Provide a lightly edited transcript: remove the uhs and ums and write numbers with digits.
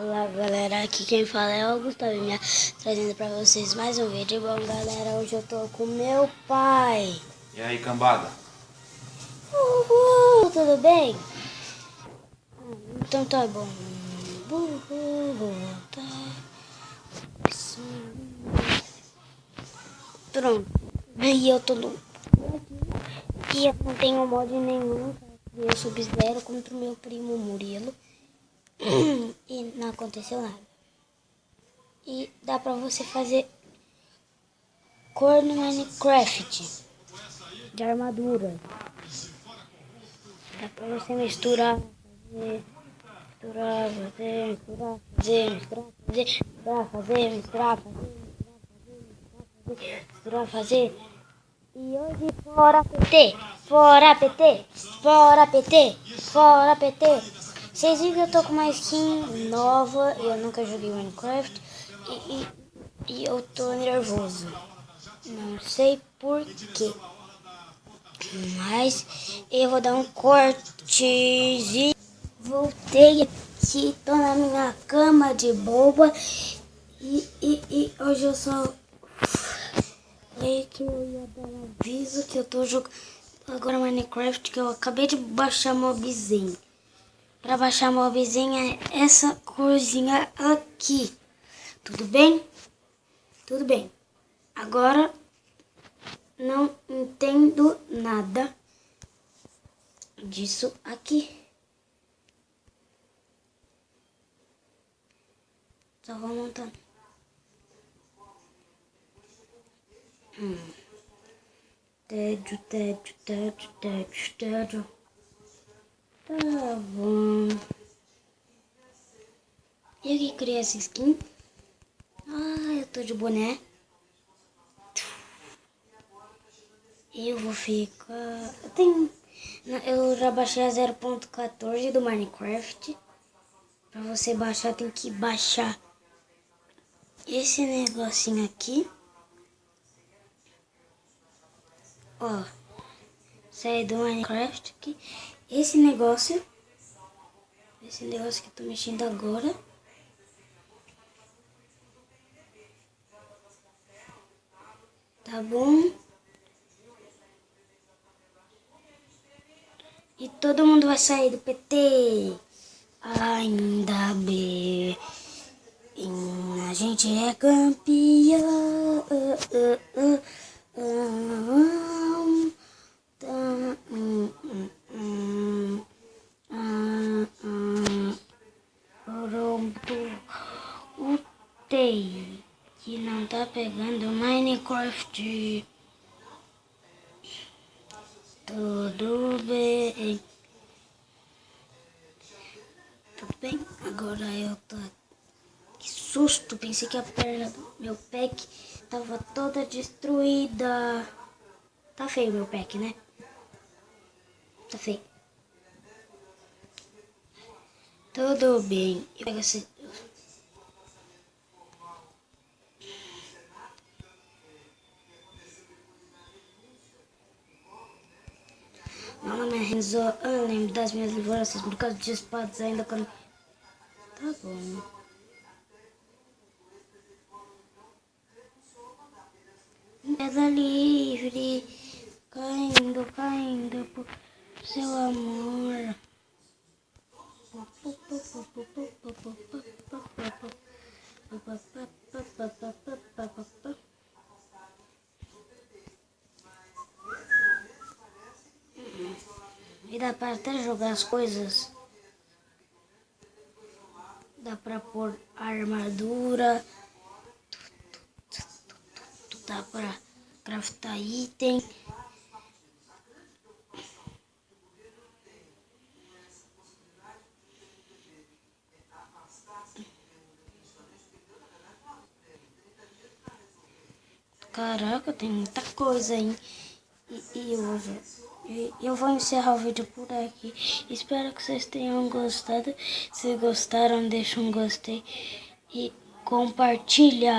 Olá galera, aqui quem fala é o Gustavo Minha, trazendo pra vocês mais um vídeo. Bom galera, hoje eu tô com meu pai. E aí, cambada? Uhul, tudo bem? Então tá bom. Pronto. E eu tô no... E eu não tenho mod nenhum. Eu Sub-Zero contra o meu primo Murilo. E não aconteceu nada. E dá pra você fazer cor no Minecraft de armadura. Dá pra você misturar, fazer. E hoje fora PT. Vocês viram que eu tô com uma skin nova, eu nunca joguei Minecraft e eu tô nervoso. Não sei por quê. Mas eu vou dar um corte e voltei aqui, tô na minha cama de boba e hoje eu só falei que eu ia dar um aviso que eu tô jogando agora Minecraft, que eu acabei de baixar mobzinho. Pra baixar mobzinho é essa corzinha aqui. Tudo bem? Tudo bem. Agora não entendo nada disso aqui. Só vou montando. Tédio. Tá bom. Eu que criei essa skin. Eu tô de boné. Eu vou ficar... Eu já baixei a 0.14 do Minecraft. Pra você baixar, tem que baixar esse negocinho aqui. Ó, sair do Minecraft aqui. Esse negócio que eu tô mexendo agora. Tá bom? E todo mundo vai sair do PT. Ainda bem. A gente é campeão. Pronto. O TI que não tá pegando Minecraft. Tudo bem. Tudo bem? Agora eu tô... Que susto! Pensei que a perna do meu pack tava toda destruída. Tá feio meu pack, né? Tá feio. Tudo bem. Eu pego esse... Meu nome é Renzo. Eu lembro das minhas lembranças por causa de espadas ainda quando... Tá bom. Queda livre. Caindo por seu amor. E dá pra até jogar as coisas. Dá pra pôr armadura. Dá pra craftar item. Caraca, tem muita coisa aí. E hoje eu vou encerrar o vídeo por aqui. Espero que vocês tenham gostado. Se gostaram, deixa um gostei e compartilha.